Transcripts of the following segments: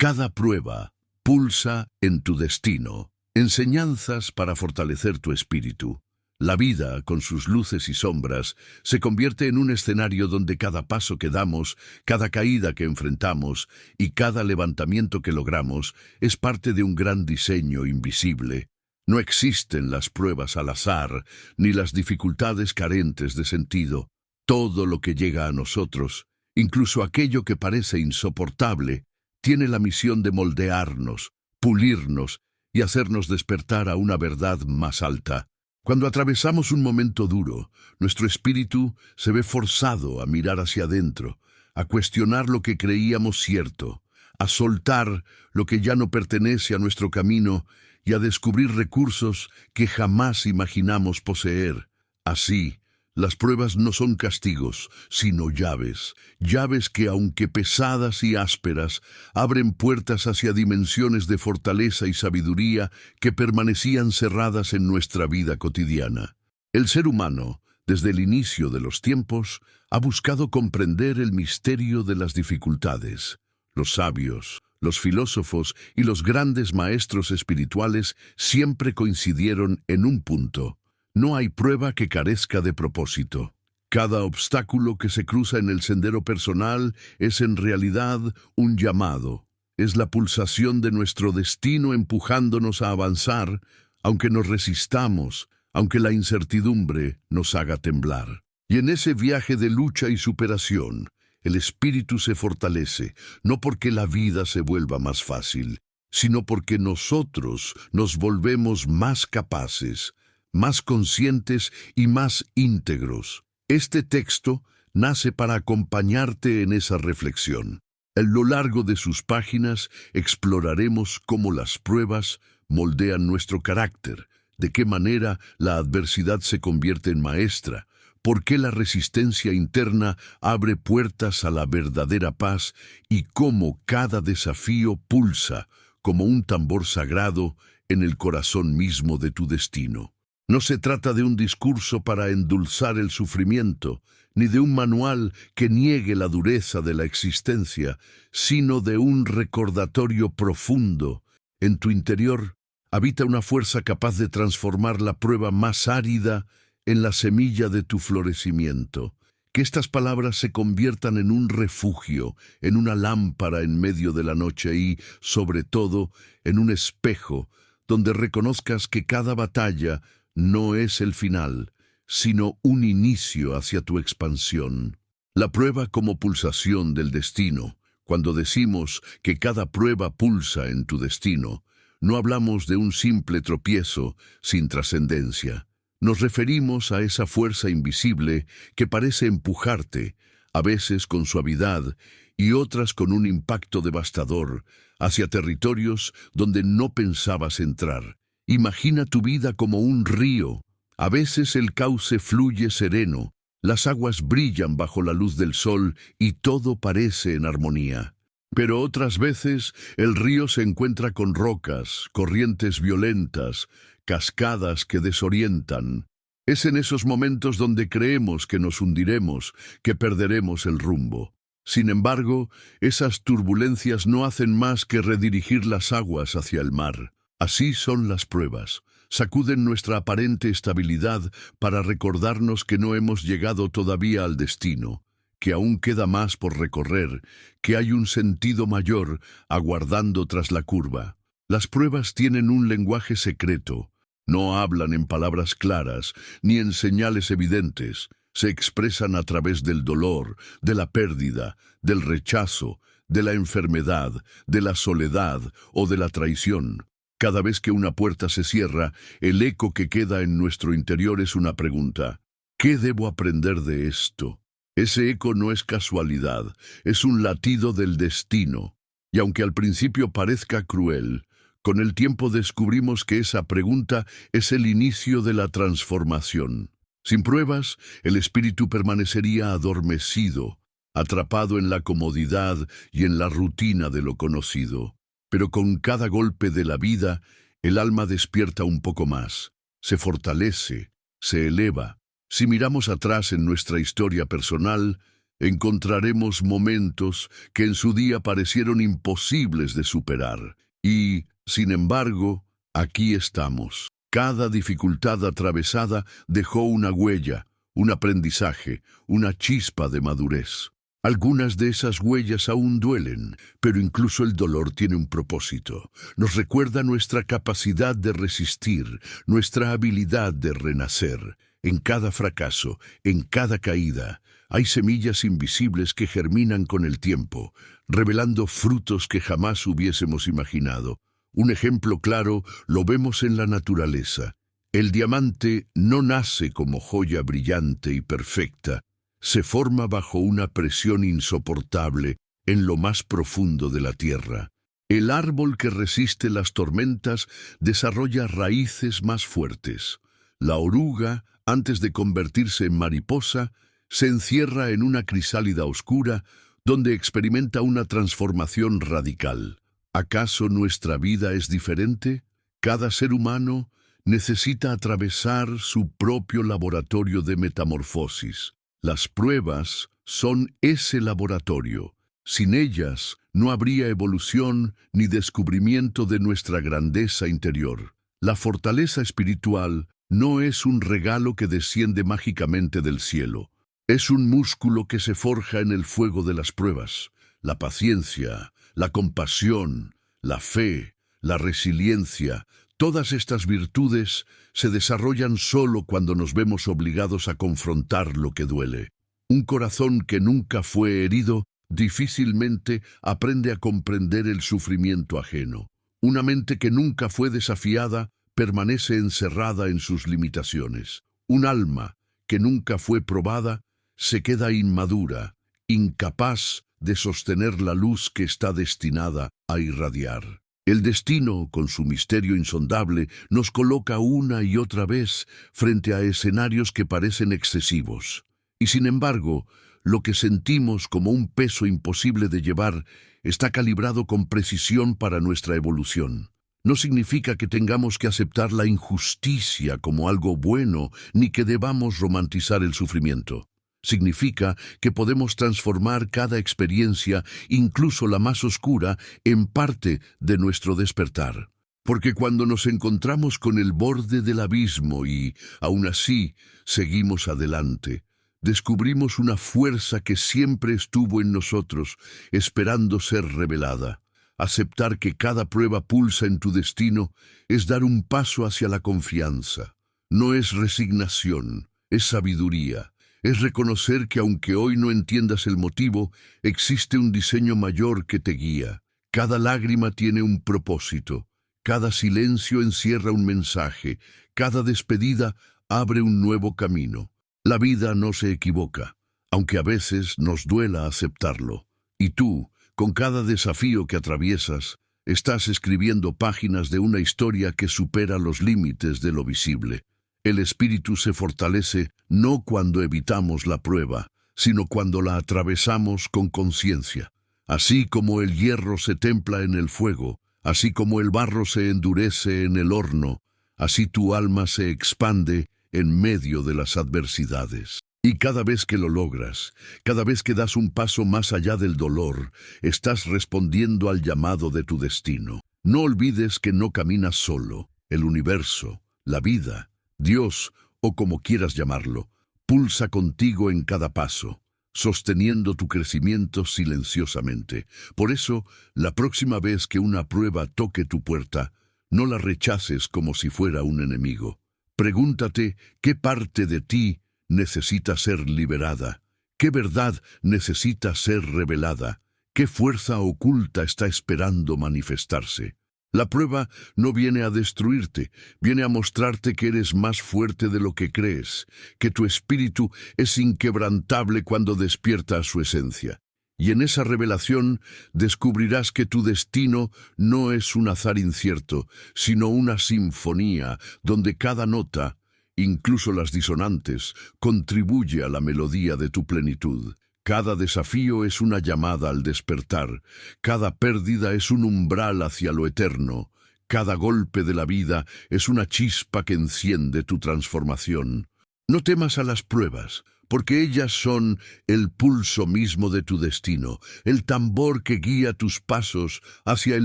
Cada prueba pulsa en tu destino, enseñanzas para fortalecer tu espíritu. La vida, con sus luces y sombras, se convierte en un escenario donde cada paso que damos, cada caída que enfrentamos y cada levantamiento que logramos es parte de un gran diseño invisible. No existen las pruebas al azar, ni las dificultades carentes de sentido. Todo lo que llega a nosotros, incluso aquello que parece insoportable, tiene la misión de moldearnos, pulirnos y hacernos despertar a una verdad más alta. Cuando atravesamos un momento duro, nuestro espíritu se ve forzado a mirar hacia adentro, a cuestionar lo que creíamos cierto, a soltar lo que ya no pertenece a nuestro camino y a descubrir recursos que jamás imaginamos poseer. Así, las pruebas no son castigos, sino llaves, llaves que, aunque pesadas y ásperas, abren puertas hacia dimensiones de fortaleza y sabiduría que permanecían cerradas en nuestra vida cotidiana. El ser humano, desde el inicio de los tiempos, ha buscado comprender el misterio de las dificultades. Los sabios, los filósofos y los grandes maestros espirituales siempre coincidieron en un punto: no hay prueba que carezca de propósito. Cada obstáculo que se cruza en el sendero personal es en realidad un llamado. Es la pulsación de nuestro destino empujándonos a avanzar, aunque nos resistamos, aunque la incertidumbre nos haga temblar. Y en ese viaje de lucha y superación, el espíritu se fortalece, no porque la vida se vuelva más fácil, sino porque nosotros nos volvemos más capaces, más conscientes y más íntegros. Este texto nace para acompañarte en esa reflexión. A lo largo de sus páginas exploraremos cómo las pruebas moldean nuestro carácter, de qué manera la adversidad se convierte en maestra, por qué la resistencia interna abre puertas a la verdadera paz y cómo cada desafío pulsa como un tambor sagrado en el corazón mismo de tu destino. No se trata de un discurso para endulzar el sufrimiento, ni de un manual que niegue la dureza de la existencia, sino de un recordatorio profundo. En tu interior habita una fuerza capaz de transformar la prueba más árida en la semilla de tu florecimiento. Que estas palabras se conviertan en un refugio, en una lámpara en medio de la noche y, sobre todo, en un espejo donde reconozcas que cada batalla no es el final, sino un inicio hacia tu expansión. La prueba como pulsación del destino. Cuando decimos que cada prueba pulsa en tu destino, no hablamos de un simple tropiezo sin trascendencia. Nos referimos a esa fuerza invisible que parece empujarte, a veces con suavidad y otras con un impacto devastador, hacia territorios donde no pensabas entrar. Imagina tu vida como un río. A veces el cauce fluye sereno, las aguas brillan bajo la luz del sol y todo parece en armonía. Pero otras veces el río se encuentra con rocas, corrientes violentas, cascadas que desorientan. Es en esos momentos donde creemos que nos hundiremos, que perderemos el rumbo. Sin embargo, esas turbulencias no hacen más que redirigir las aguas hacia el mar. Así son las pruebas. Sacuden nuestra aparente estabilidad para recordarnos que no hemos llegado todavía al destino, que aún queda más por recorrer, que hay un sentido mayor aguardando tras la curva. Las pruebas tienen un lenguaje secreto. No hablan en palabras claras, ni en señales evidentes. Se expresan a través del dolor, de la pérdida, del rechazo, de la enfermedad, de la soledad o de la traición. Cada vez que una puerta se cierra, el eco que queda en nuestro interior es una pregunta: ¿qué debo aprender de esto? Ese eco no es casualidad, es un latido del destino. Y aunque al principio parezca cruel, con el tiempo descubrimos que esa pregunta es el inicio de la transformación. Sin pruebas, el espíritu permanecería adormecido, atrapado en la comodidad y en la rutina de lo conocido. Pero con cada golpe de la vida, el alma despierta un poco más, se fortalece, se eleva. Si miramos atrás en nuestra historia personal, Encontraremos momentos que en su día parecieron imposibles de superar. Y, sin embargo, aquí estamos. Cada dificultad atravesada dejó una huella, un aprendizaje, una chispa de madurez. Algunas de esas huellas aún duelen, pero incluso el dolor tiene un propósito. Nos recuerda nuestra capacidad de resistir, nuestra habilidad de renacer. En cada fracaso, en cada caída, hay semillas invisibles que germinan con el tiempo, revelando frutos que jamás hubiésemos imaginado. Un ejemplo claro lo vemos en la naturaleza. El diamante no nace como joya brillante y perfecta, se forma bajo una presión insoportable en lo más profundo de la tierra. El árbol que resiste las tormentas desarrolla raíces más fuertes. La oruga, antes de convertirse en mariposa, se encierra en una crisálida oscura donde experimenta una transformación radical. ¿Acaso nuestra vida es diferente? Cada ser humano necesita atravesar su propio laboratorio de metamorfosis. Las pruebas son ese laboratorio. Sin ellas no habría evolución ni descubrimiento de nuestra grandeza interior. La fortaleza espiritual no es un regalo que desciende mágicamente del cielo. Es un músculo que se forja en el fuego de las pruebas. La paciencia, la compasión, la fe, la resiliencia, todas estas virtudes se desarrollan solo cuando nos vemos obligados a confrontar lo que duele. Un corazón que nunca fue herido difícilmente aprende a comprender el sufrimiento ajeno. Una mente que nunca fue desafiada permanece encerrada en sus limitaciones. Un alma que nunca fue probada se queda inmadura, incapaz de sostener la luz que está destinada a irradiar. El destino, con su misterio insondable, nos coloca una y otra vez frente a escenarios que parecen excesivos. Y sin embargo, lo que sentimos como un peso imposible de llevar está calibrado con precisión para nuestra evolución. No significa que tengamos que aceptar la injusticia como algo bueno, ni que debamos romantizar el sufrimiento. Significa que podemos transformar cada experiencia, incluso la más oscura, en parte de nuestro despertar. Porque cuando nos encontramos con el borde del abismo y, aún así, seguimos adelante, descubrimos una fuerza que siempre estuvo en nosotros, esperando ser revelada. Aceptar que cada prueba pulsa en tu destino es dar un paso hacia la confianza. No es resignación, es sabiduría. Es reconocer que aunque hoy no entiendas el motivo, existe un diseño mayor que te guía. Cada lágrima tiene un propósito, cada silencio encierra un mensaje, cada despedida abre un nuevo camino. La vida no se equivoca, aunque a veces nos duela aceptarlo. Y tú, con cada desafío que atraviesas, estás escribiendo páginas de una historia que supera los límites de lo visible. El espíritu se fortalece no cuando evitamos la prueba, sino cuando la atravesamos con conciencia. Así como el hierro se templa en el fuego, así como el barro se endurece en el horno, así tu alma se expande en medio de las adversidades. Y cada vez que lo logras, cada vez que das un paso más allá del dolor, estás respondiendo al llamado de tu destino. No olvides que no caminas solo. El universo, la vida, Dios, o como quieras llamarlo, pulsa contigo en cada paso, sosteniendo tu crecimiento silenciosamente. Por eso, la próxima vez que una prueba toque tu puerta, no la rechaces como si fuera un enemigo. Pregúntate qué parte de ti necesita ser liberada, qué verdad necesita ser revelada, qué fuerza oculta está esperando manifestarse. La prueba no viene a destruirte, viene a mostrarte que eres más fuerte de lo que crees, que tu espíritu es inquebrantable cuando despierta a su esencia. Y en esa revelación descubrirás que tu destino no es un azar incierto, sino una sinfonía donde cada nota, incluso las disonantes, contribuye a la melodía de tu plenitud. Cada desafío es una llamada al despertar, cada pérdida es un umbral hacia lo eterno, cada golpe de la vida es una chispa que enciende tu transformación. No temas a las pruebas, porque ellas son el pulso mismo de tu destino, el tambor que guía tus pasos hacia el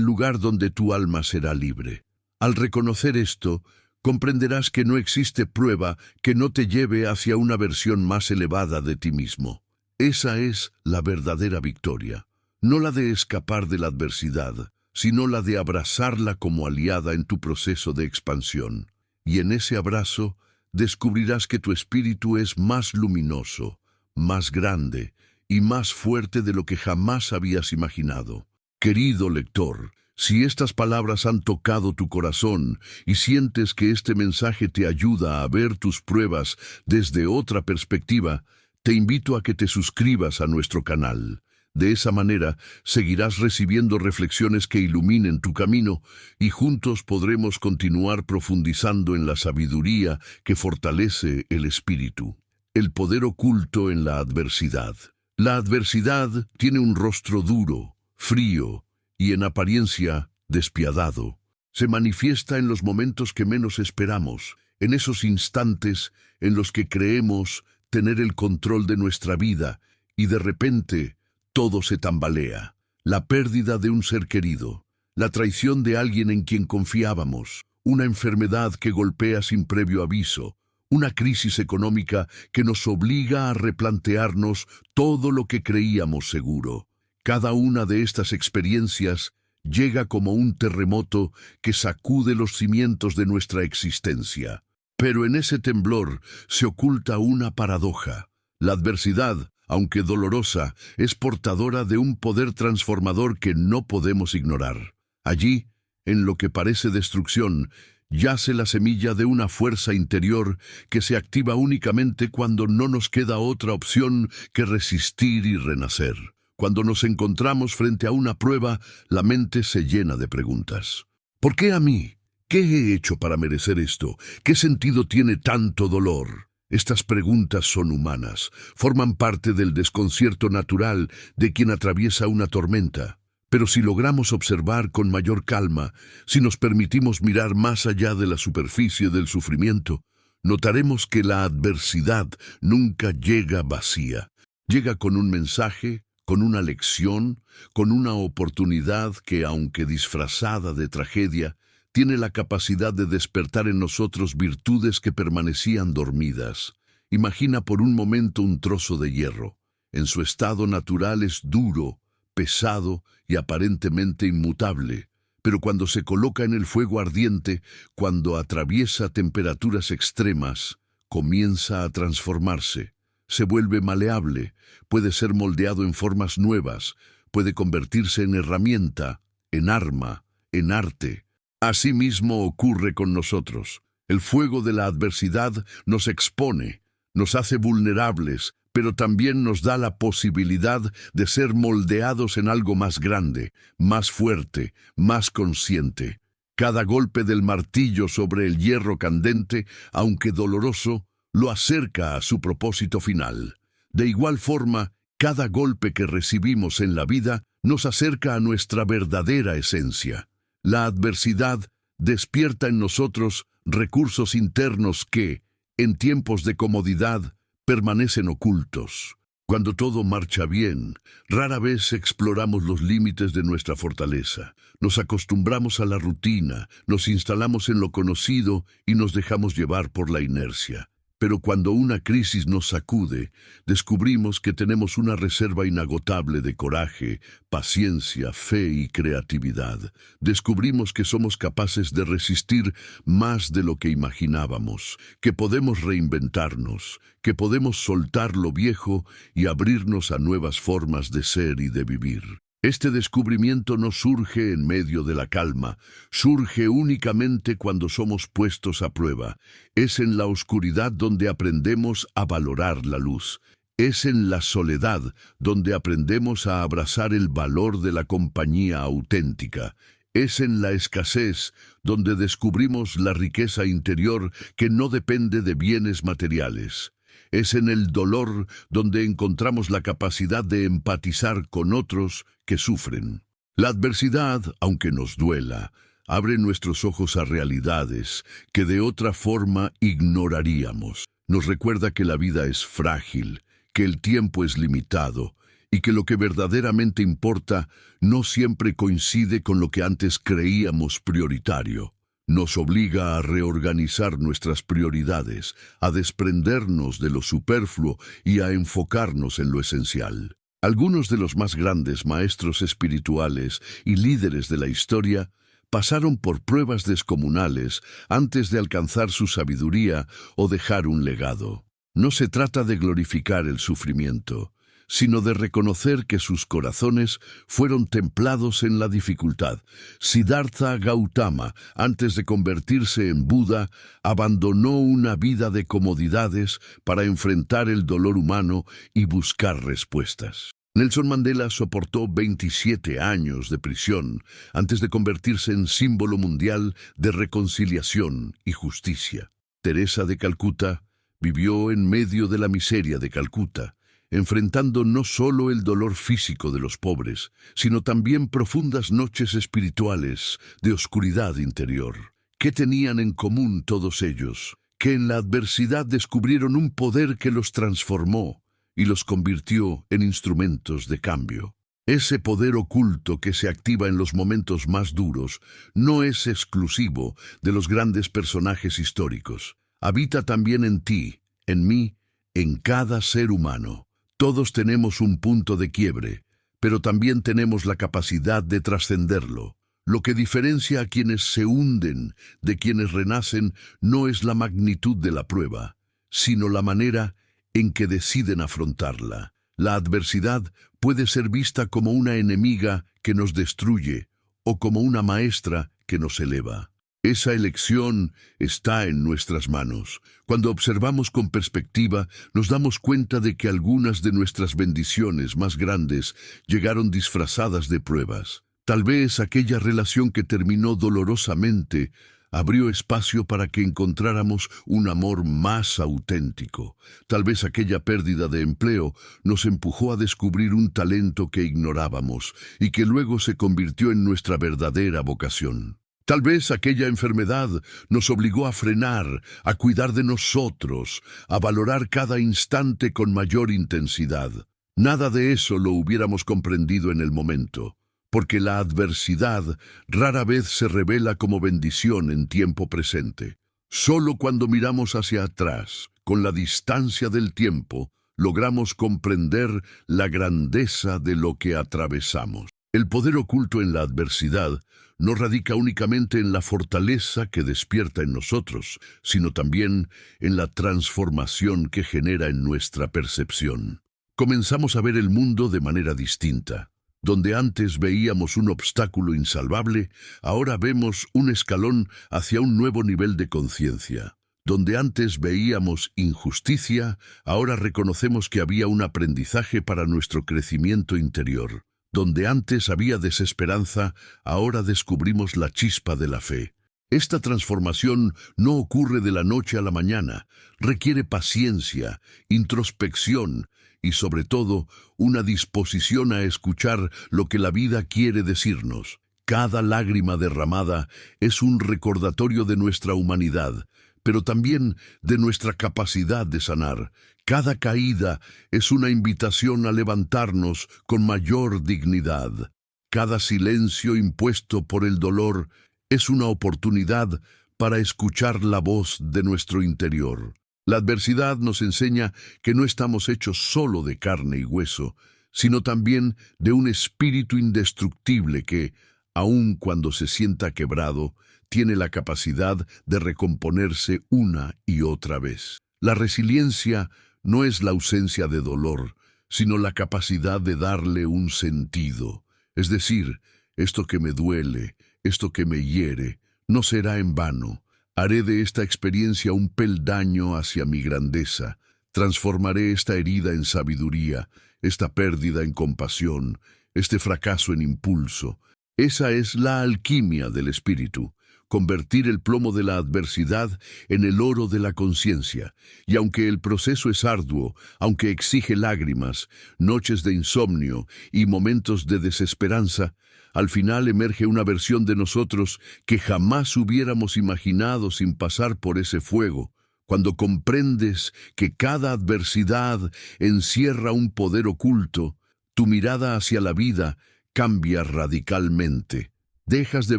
lugar donde tu alma será libre. Al reconocer esto, comprenderás que no existe prueba que no te lleve hacia una versión más elevada de ti mismo. Esa es la verdadera victoria, no la de escapar de la adversidad, sino la de abrazarla como aliada en tu proceso de expansión. Y en ese abrazo descubrirás que tu espíritu es más luminoso, más grande y más fuerte de lo que jamás habías imaginado. Querido lector, si estas palabras han tocado tu corazón y sientes que este mensaje te ayuda a ver tus pruebas desde otra perspectiva, te invito a que te suscribas a nuestro canal. De esa manera, seguirás recibiendo reflexiones que iluminen tu camino y juntos podremos continuar profundizando en la sabiduría que fortalece el espíritu. El poder oculto en la adversidad. La adversidad tiene un rostro duro, frío y en apariencia despiadado. Se manifiesta en los momentos que menos esperamos, en esos instantes en los que creemos tener el control de nuestra vida y de repente todo se tambalea. La pérdida de un ser querido, la traición de alguien en quien confiábamos, una enfermedad que golpea sin previo aviso, una crisis económica que nos obliga a replantearnos todo lo que creíamos seguro. Cada una de estas experiencias llega como un terremoto que sacude los cimientos de nuestra existencia. Pero en ese temblor se oculta una paradoja. La adversidad, aunque dolorosa, es portadora de un poder transformador que no podemos ignorar. Allí, en lo que parece destrucción, yace la semilla de una fuerza interior que se activa únicamente cuando no nos queda otra opción que resistir y renacer. Cuando nos encontramos frente a una prueba, la mente se llena de preguntas. ¿Por qué a mí? ¿Qué he hecho para merecer esto? ¿Qué sentido tiene tanto dolor? Estas preguntas son humanas, forman parte del desconcierto natural de quien atraviesa una tormenta. Pero si logramos observar con mayor calma, si nos permitimos mirar más allá de la superficie del sufrimiento, notaremos que la adversidad nunca llega vacía. Llega con un mensaje, con una lección, con una oportunidad que, aunque disfrazada de tragedia, tiene la capacidad de despertar en nosotros virtudes que permanecían dormidas. Imagina por un momento un trozo de hierro. En su estado natural es duro, pesado y aparentemente inmutable, pero cuando se coloca en el fuego ardiente, cuando atraviesa temperaturas extremas, comienza a transformarse. Se vuelve maleable, puede ser moldeado en formas nuevas, puede convertirse en herramienta, en arma, en arte. Asimismo ocurre con nosotros. El fuego de la adversidad nos expone, nos hace vulnerables, pero también nos da la posibilidad de ser moldeados en algo más grande, más fuerte, más consciente. Cada golpe del martillo sobre el hierro candente, aunque doloroso, lo acerca a su propósito final. De igual forma, cada golpe que recibimos en la vida nos acerca a nuestra verdadera esencia. La adversidad despierta en nosotros recursos internos que, en tiempos de comodidad, permanecen ocultos. Cuando todo marcha bien, rara vez exploramos los límites de nuestra fortaleza. Nos acostumbramos a la rutina, nos instalamos en lo conocido y nos dejamos llevar por la inercia. Pero cuando una crisis nos sacude, descubrimos que tenemos una reserva inagotable de coraje, paciencia, fe y creatividad. Descubrimos que somos capaces de resistir más de lo que imaginábamos, que podemos reinventarnos, que podemos soltar lo viejo y abrirnos a nuevas formas de ser y de vivir. Este descubrimiento no surge en medio de la calma, surge únicamente cuando somos puestos a prueba. Es en la oscuridad donde aprendemos a valorar la luz. Es en la soledad donde aprendemos a abrazar el valor de la compañía auténtica. Es en la escasez donde descubrimos la riqueza interior que no depende de bienes materiales. Es en el dolor donde encontramos la capacidad de empatizar con otros que sufren. La adversidad, aunque nos duela, abre nuestros ojos a realidades que de otra forma ignoraríamos. Nos recuerda que la vida es frágil, que el tiempo es limitado y que lo que verdaderamente importa no siempre coincide con lo que antes creíamos prioritario. Nos obliga a reorganizar nuestras prioridades, a desprendernos de lo superfluo y a enfocarnos en lo esencial. Algunos de los más grandes maestros espirituales y líderes de la historia pasaron por pruebas descomunales antes de alcanzar su sabiduría o dejar un legado. No se trata de glorificar el sufrimiento, sino de reconocer que sus corazones fueron templados en la dificultad. Siddhartha Gautama, antes de convertirse en Buda, abandonó una vida de comodidades para enfrentar el dolor humano y buscar respuestas. Nelson Mandela soportó 27 años de prisión antes de convertirse en símbolo mundial de reconciliación y justicia. Teresa de Calcuta vivió en medio de la miseria de Calcuta, enfrentando no solo el dolor físico de los pobres, sino también profundas noches espirituales de oscuridad interior. ¿Qué tenían en común todos ellos? Que en la adversidad descubrieron un poder que los transformó y los convirtió en instrumentos de cambio. Ese poder oculto que se activa en los momentos más duros no es exclusivo de los grandes personajes históricos. Habita también en ti, en mí, en cada ser humano. Todos tenemos un punto de quiebre, pero también tenemos la capacidad de trascenderlo. Lo que diferencia a quienes se hunden de quienes renacen no es la magnitud de la prueba, sino la manera en que deciden afrontarla. La adversidad puede ser vista como una enemiga que nos destruye o como una maestra que nos eleva. Esa elección está en nuestras manos. Cuando observamos con perspectiva, nos damos cuenta de que algunas de nuestras bendiciones más grandes llegaron disfrazadas de pruebas. Tal vez aquella relación que terminó dolorosamente abrió espacio para que encontráramos un amor más auténtico. Tal vez aquella pérdida de empleo nos empujó a descubrir un talento que ignorábamos y que luego se convirtió en nuestra verdadera vocación. Tal vez aquella enfermedad nos obligó a frenar, a cuidar de nosotros, a valorar cada instante con mayor intensidad. Nada de eso lo hubiéramos comprendido en el momento, porque la adversidad rara vez se revela como bendición en tiempo presente. Solo cuando miramos hacia atrás, con la distancia del tiempo, logramos comprender la grandeza de lo que atravesamos. El poder oculto en la adversidad no radica únicamente en la fortaleza que despierta en nosotros, sino también en la transformación que genera en nuestra percepción. Comenzamos a ver el mundo de manera distinta. Donde antes veíamos un obstáculo insalvable, ahora vemos un escalón hacia un nuevo nivel de conciencia. Donde antes veíamos injusticia, ahora reconocemos que había un aprendizaje para nuestro crecimiento interior. Donde antes había desesperanza, ahora descubrimos la chispa de la fe. Esta transformación no ocurre de la noche a la mañana, requiere paciencia, introspección y sobre todo una disposición a escuchar lo que la vida quiere decirnos. Cada lágrima derramada es un recordatorio de nuestra humanidad, pero también de nuestra capacidad de sanar. Cada caída es una invitación a levantarnos con mayor dignidad. Cada silencio impuesto por el dolor es una oportunidad para escuchar la voz de nuestro interior. La adversidad nos enseña que no estamos hechos solo de carne y hueso, sino también de un espíritu indestructible que, aun cuando se sienta quebrado, tiene la capacidad de recomponerse una y otra vez. La resiliencia no es la ausencia de dolor, sino la capacidad de darle un sentido. Es decir, esto que me duele, esto que me hiere, no será en vano. Haré de esta experiencia un peldaño hacia mi grandeza. Transformaré esta herida en sabiduría, esta pérdida en compasión, este fracaso en impulso. Esa es la alquimia del espíritu. Convertir el plomo de la adversidad en el oro de la conciencia. Y aunque el proceso es arduo, aunque exige lágrimas, noches de insomnio y momentos de desesperanza, al final emerge una versión de nosotros que jamás hubiéramos imaginado sin pasar por ese fuego, Cuando comprendes que cada adversidad encierra un poder oculto, tu mirada hacia la vida cambia radicalmente. Dejas de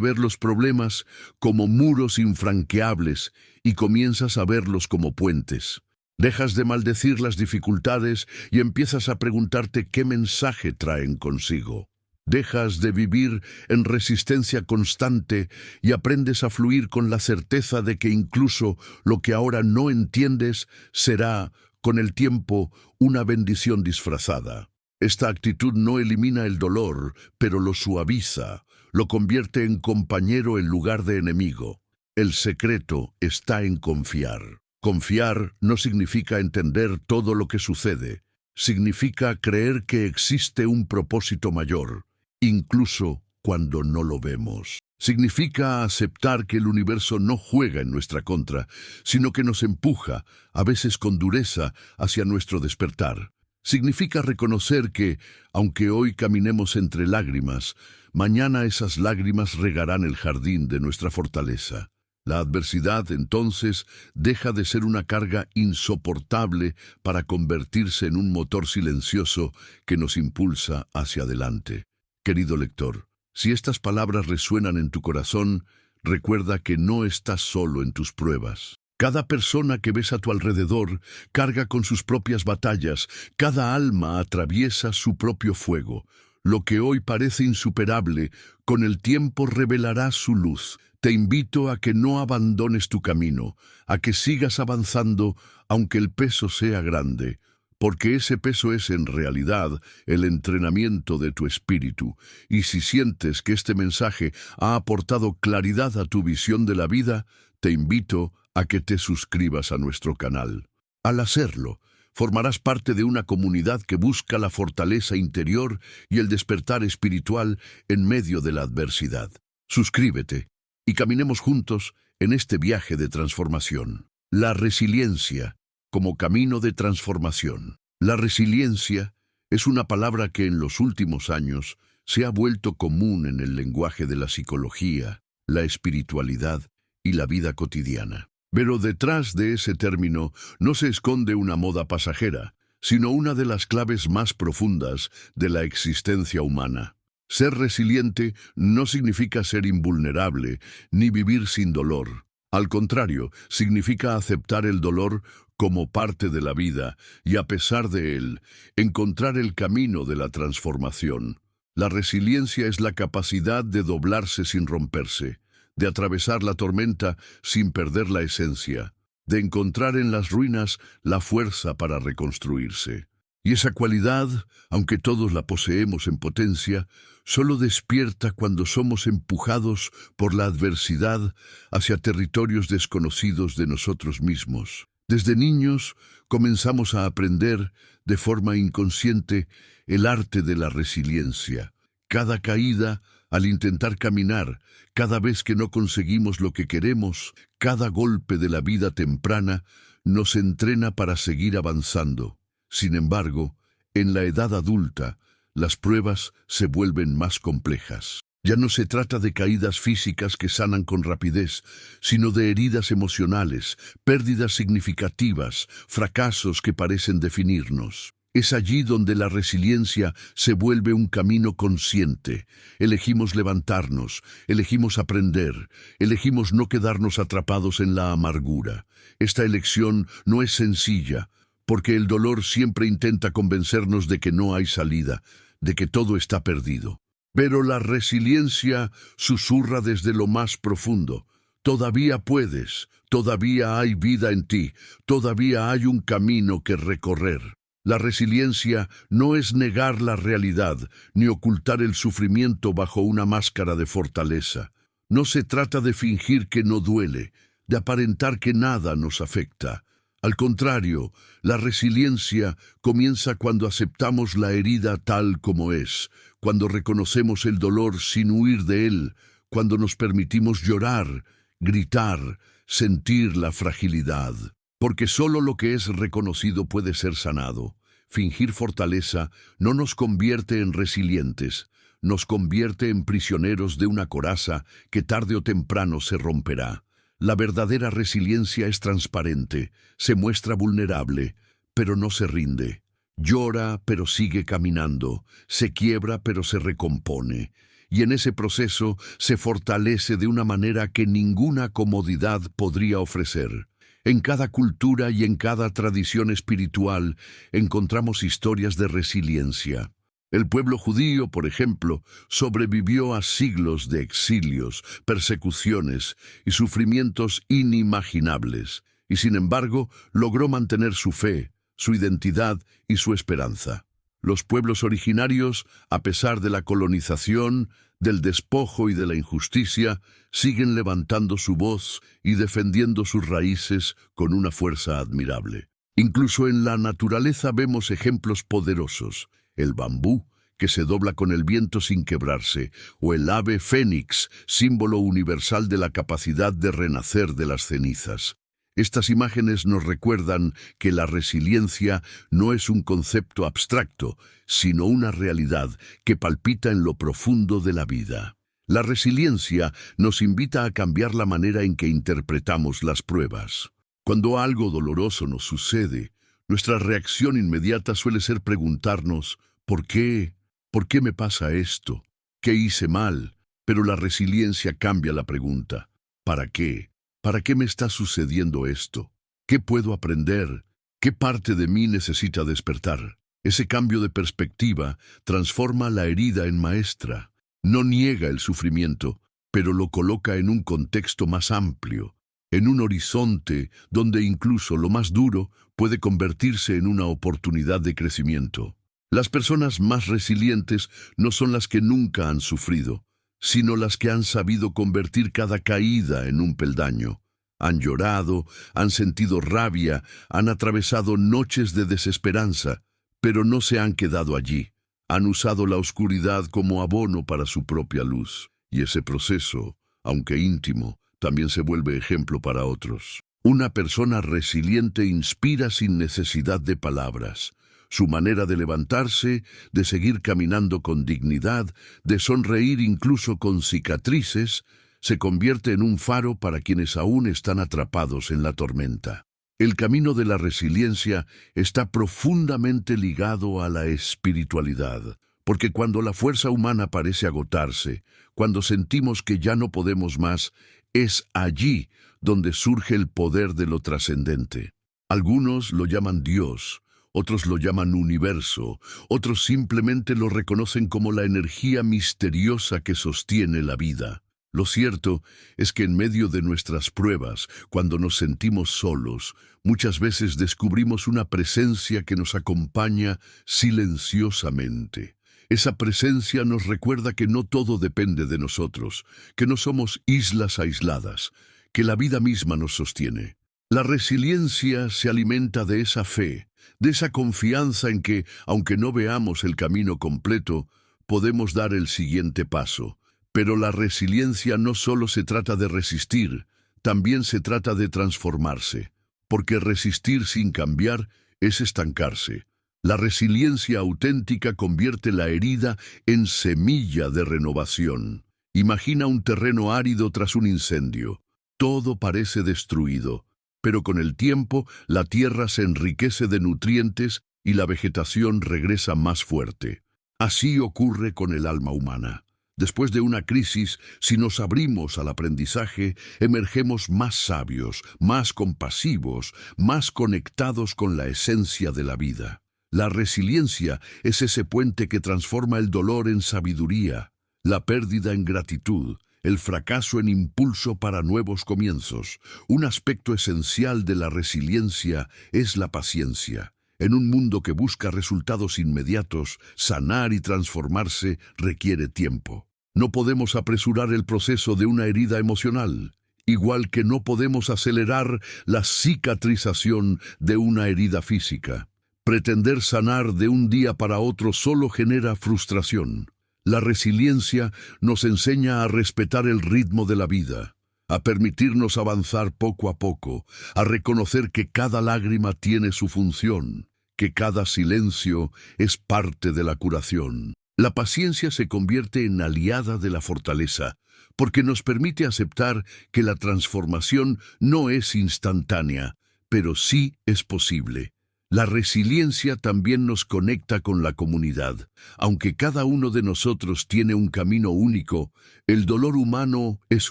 ver los problemas como muros infranqueables y comienzas a verlos como puentes. Dejas de maldecir las dificultades y empiezas a preguntarte qué mensaje traen consigo. Dejas de vivir en resistencia constante y aprendes a fluir con la certeza de que incluso lo que ahora no entiendes será, con el tiempo, una bendición disfrazada. Esta actitud no elimina el dolor, pero lo suaviza, lo convierte en compañero en lugar de enemigo. El secreto está en confiar. Confiar no significa entender todo lo que sucede. Significa creer que existe un propósito mayor, incluso cuando no lo vemos. Significa aceptar que el universo no juega en nuestra contra, sino que nos empuja, a veces con dureza, hacia nuestro despertar. Significa reconocer que, aunque hoy caminemos entre lágrimas, mañana esas lágrimas regarán el jardín de nuestra fortaleza. La adversidad, entonces, deja de ser una carga insoportable para convertirse en un motor silencioso que nos impulsa hacia adelante. Querido lector, si estas palabras resuenan en tu corazón, recuerda que no estás solo en tus pruebas. Cada persona que ves a tu alrededor carga con sus propias batallas, cada alma atraviesa su propio fuego. Lo que hoy parece insuperable, con el tiempo revelará su luz. Te invito a que no abandones tu camino, a que sigas avanzando aunque el peso sea grande, porque ese peso es en realidad el entrenamiento de tu espíritu. Y si sientes que este mensaje ha aportado claridad a tu visión de la vida, te invito a que te suscribas a nuestro canal. Al hacerlo, formarás parte de una comunidad que busca la fortaleza interior y el despertar espiritual en medio de la adversidad. Suscríbete y caminemos juntos en este viaje de transformación. La resiliencia como camino de transformación. La resiliencia es una palabra que en los últimos años se ha vuelto común en el lenguaje de la psicología, la espiritualidad y la vida cotidiana. Pero detrás de ese término no se esconde una moda pasajera, sino una de las claves más profundas de la existencia humana. Ser resiliente no significa ser invulnerable ni vivir sin dolor. Al contrario, significa aceptar el dolor como parte de la vida y, a pesar de él, encontrar el camino de la transformación. La resiliencia es la capacidad de doblarse sin romperse, de atravesar la tormenta sin perder la esencia, de encontrar en las ruinas la fuerza para reconstruirse. Y esa cualidad, aunque todos la poseemos en potencia, solo despierta cuando somos empujados por la adversidad hacia territorios desconocidos de nosotros mismos. Desde niños comenzamos a aprender, de forma inconsciente, el arte de la resiliencia. Cada caída, al intentar caminar, cada vez que no conseguimos lo que queremos, cada golpe de la vida temprana, nos entrena para seguir avanzando. Sin embargo, en la edad adulta, las pruebas se vuelven más complejas. Ya no se trata de caídas físicas que sanan con rapidez, sino de heridas emocionales, pérdidas significativas, fracasos que parecen definirnos. Es allí donde la resiliencia se vuelve un camino consciente. Elegimos levantarnos, elegimos aprender, elegimos no quedarnos atrapados en la amargura. Esta elección no es sencilla, porque el dolor siempre intenta convencernos de que no hay salida, de que todo está perdido. Pero la resiliencia susurra desde lo más profundo. Todavía puedes, todavía hay vida en ti, todavía hay un camino que recorrer. La resiliencia no es negar la realidad, ni ocultar el sufrimiento bajo una máscara de fortaleza. No se trata de fingir que no duele, de aparentar que nada nos afecta. Al contrario, la resiliencia comienza cuando aceptamos la herida tal como es, cuando reconocemos el dolor sin huir de él, cuando nos permitimos llorar, gritar, sentir la fragilidad. Porque solo lo que es reconocido puede ser sanado. Fingir fortaleza no nos convierte en resilientes, nos convierte en prisioneros de una coraza que tarde o temprano se romperá. La verdadera resiliencia es transparente, se muestra vulnerable, pero no se rinde. Llora, pero sigue caminando, se quiebra, pero se recompone. Y en ese proceso se fortalece de una manera que ninguna comodidad podría ofrecer. En cada cultura y en cada tradición espiritual encontramos historias de resiliencia. El pueblo judío, por ejemplo, sobrevivió a siglos de exilios, persecuciones y sufrimientos inimaginables, y sin embargo logró mantener su fe, su identidad y su esperanza. Los pueblos originarios, a pesar de la colonización, del despojo y de la injusticia, siguen levantando su voz y defendiendo sus raíces con una fuerza admirable. Incluso en la naturaleza vemos ejemplos poderosos. El bambú, que se dobla con el viento sin quebrarse, o el ave fénix, símbolo universal de la capacidad de renacer de las cenizas. Estas imágenes nos recuerdan que la resiliencia no es un concepto abstracto, sino una realidad que palpita en lo profundo de la vida. La resiliencia nos invita a cambiar la manera en que interpretamos las pruebas. Cuando algo doloroso nos sucede, nuestra reacción inmediata suele ser preguntarnos, ¿por qué? ¿Por qué me pasa esto? ¿Qué hice mal? Pero la resiliencia cambia la pregunta. ¿Para qué? ¿Para qué me está sucediendo esto? ¿Qué puedo aprender? ¿Qué parte de mí necesita despertar? Ese cambio de perspectiva transforma la herida en maestra. No niega el sufrimiento, pero lo coloca en un contexto más amplio, en un horizonte donde incluso lo más duro puede convertirse en una oportunidad de crecimiento. Las personas más resilientes no son las que nunca han sufrido, sino las que han sabido convertir cada caída en un peldaño. Han llorado, han sentido rabia, han atravesado noches de desesperanza, pero no se han quedado allí. Han usado la oscuridad como abono para su propia luz. Y ese proceso, aunque íntimo, también se vuelve ejemplo para otros. Una persona resiliente inspira sin necesidad de palabras. Su manera de levantarse, de seguir caminando con dignidad, de sonreír incluso con cicatrices, se convierte en un faro para quienes aún están atrapados en la tormenta. El camino de la resiliencia está profundamente ligado a la espiritualidad, porque cuando la fuerza humana parece agotarse, cuando sentimos que ya no podemos más, es allí donde surge el poder de lo trascendente. Algunos lo llaman Dios, otros lo llaman universo, otros simplemente lo reconocen como la energía misteriosa que sostiene la vida. Lo cierto es que en medio de nuestras pruebas, cuando nos sentimos solos, muchas veces descubrimos una presencia que nos acompaña silenciosamente. Esa presencia nos recuerda que no todo depende de nosotros, que no somos islas aisladas, que la vida misma nos sostiene. La resiliencia se alimenta de esa fe, de esa confianza en que, aunque no veamos el camino completo, podemos dar el siguiente paso. Pero la resiliencia no solo se trata de resistir, también se trata de transformarse, porque resistir sin cambiar es estancarse. La resiliencia auténtica convierte la herida en semilla de renovación. Imagina un terreno árido tras un incendio. Todo parece destruido, pero con el tiempo la tierra se enriquece de nutrientes y la vegetación regresa más fuerte. Así ocurre con el alma humana. Después de una crisis, si nos abrimos al aprendizaje, emergemos más sabios, más compasivos, más conectados con la esencia de la vida. La resiliencia es ese puente que transforma el dolor en sabiduría, la pérdida en gratitud, el fracaso en impulso para nuevos comienzos. Un aspecto esencial de la resiliencia es la paciencia. En un mundo que busca resultados inmediatos, sanar y transformarse requiere tiempo. No podemos apresurar el proceso de una herida emocional, igual que no podemos acelerar la cicatrización de una herida física. Pretender sanar de un día para otro solo genera frustración. La resiliencia nos enseña a respetar el ritmo de la vida, a permitirnos avanzar poco a poco, a reconocer que cada lágrima tiene su función, que cada silencio es parte de la curación. La paciencia se convierte en aliada de la fortaleza, porque nos permite aceptar que la transformación no es instantánea, pero sí es posible. La resiliencia también nos conecta con la comunidad. Aunque cada uno de nosotros tiene un camino único, el dolor humano es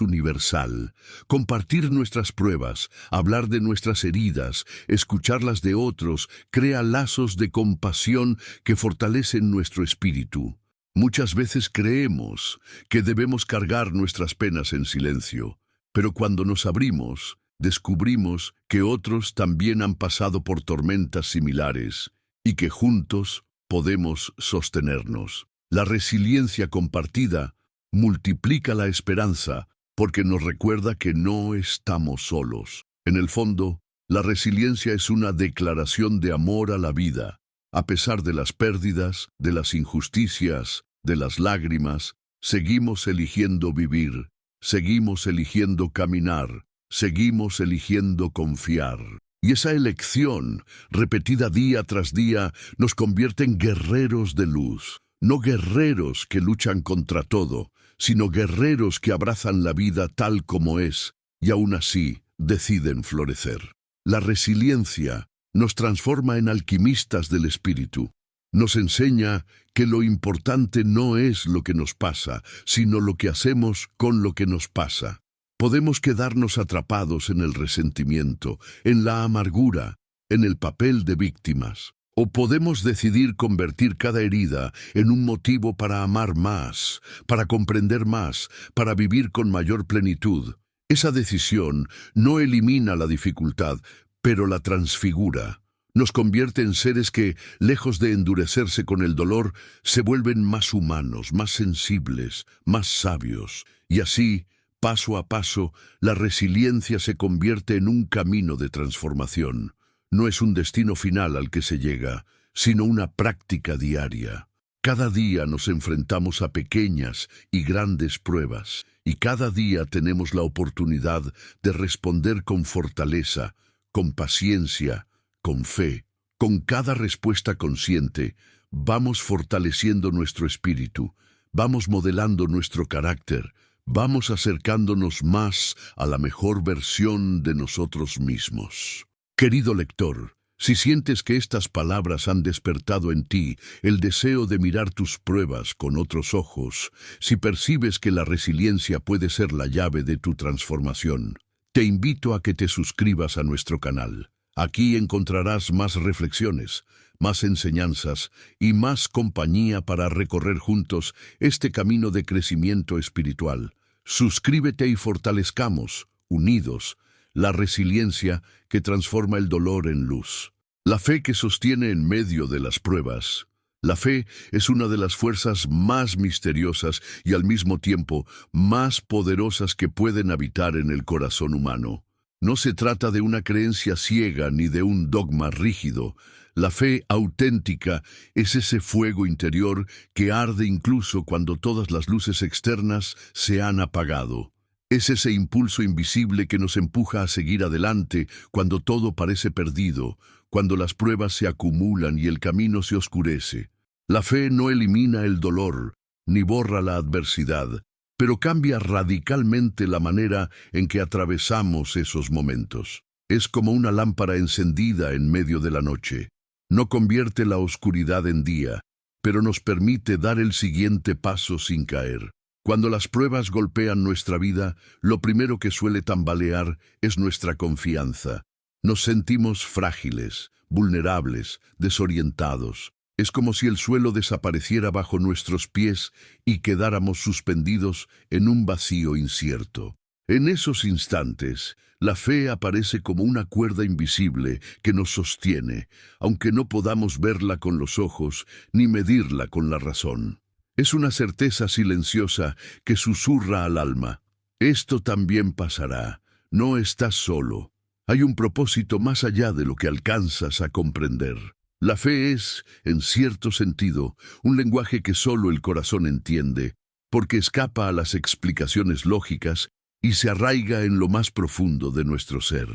universal. Compartir nuestras pruebas, hablar de nuestras heridas, escucharlas de otros, crea lazos de compasión que fortalecen nuestro espíritu. Muchas veces creemos que debemos cargar nuestras penas en silencio, pero cuando nos abrimos, descubrimos que otros también han pasado por tormentas similares y que juntos podemos sostenernos. La resiliencia compartida multiplica la esperanza porque nos recuerda que no estamos solos. En el fondo, la resiliencia es una declaración de amor a la vida. A pesar de las pérdidas, de las injusticias, de las lágrimas, seguimos eligiendo vivir, seguimos eligiendo caminar, seguimos eligiendo confiar. Y esa elección, repetida día tras día, nos convierte en guerreros de luz. No guerreros que luchan contra todo, sino guerreros que abrazan la vida tal como es, y aún así deciden florecer. La resiliencia nos transforma en alquimistas del espíritu. Nos enseña que lo importante no es lo que nos pasa, sino lo que hacemos con lo que nos pasa. Podemos quedarnos atrapados en el resentimiento, en la amargura, en el papel de víctimas. O podemos decidir convertir cada herida en un motivo para amar más, para comprender más, para vivir con mayor plenitud. Esa decisión no elimina la dificultad, pero la transfigura. Nos convierte en seres que, lejos de endurecerse con el dolor, se vuelven más humanos, más sensibles, más sabios. Y así, paso a paso, la resiliencia se convierte en un camino de transformación. No es un destino final al que se llega, sino una práctica diaria. Cada día nos enfrentamos a pequeñas y grandes pruebas, y cada día tenemos la oportunidad de responder con fortaleza, con paciencia, con fe. Con cada respuesta consciente, vamos fortaleciendo nuestro espíritu, vamos modelando nuestro carácter, vamos acercándonos más a la mejor versión de nosotros mismos. Querido lector, si sientes que estas palabras han despertado en ti el deseo de mirar tus pruebas con otros ojos, si percibes que la resiliencia puede ser la llave de tu transformación, te invito a que te suscribas a nuestro canal. Aquí encontrarás más reflexiones, más enseñanzas y más compañía para recorrer juntos este camino de crecimiento espiritual. Suscríbete y fortalezcamos, unidos, la resiliencia que transforma el dolor en luz. La fe que sostiene en medio de las pruebas. La fe es una de las fuerzas más misteriosas y al mismo tiempo más poderosas que pueden habitar en el corazón humano. No se trata de una creencia ciega ni de un dogma rígido. La fe auténtica es ese fuego interior que arde incluso cuando todas las luces externas se han apagado. Es ese impulso invisible que nos empuja a seguir adelante cuando todo parece perdido, cuando las pruebas se acumulan y el camino se oscurece. La fe no elimina el dolor, ni borra la adversidad, pero cambia radicalmente la manera en que atravesamos esos momentos. Es como una lámpara encendida en medio de la noche. No convierte la oscuridad en día, pero nos permite dar el siguiente paso sin caer. Cuando las pruebas golpean nuestra vida, lo primero que suele tambalear es nuestra confianza. Nos sentimos frágiles, vulnerables, desorientados. Es como si el suelo desapareciera bajo nuestros pies y quedáramos suspendidos en un vacío incierto. En esos instantes, la fe aparece como una cuerda invisible que nos sostiene, aunque no podamos verla con los ojos ni medirla con la razón. Es una certeza silenciosa que susurra al alma: esto también pasará, no estás solo. Hay un propósito más allá de lo que alcanzas a comprender. La fe es, en cierto sentido, un lenguaje que solo el corazón entiende, porque escapa a las explicaciones lógicas y se arraiga en lo más profundo de nuestro ser.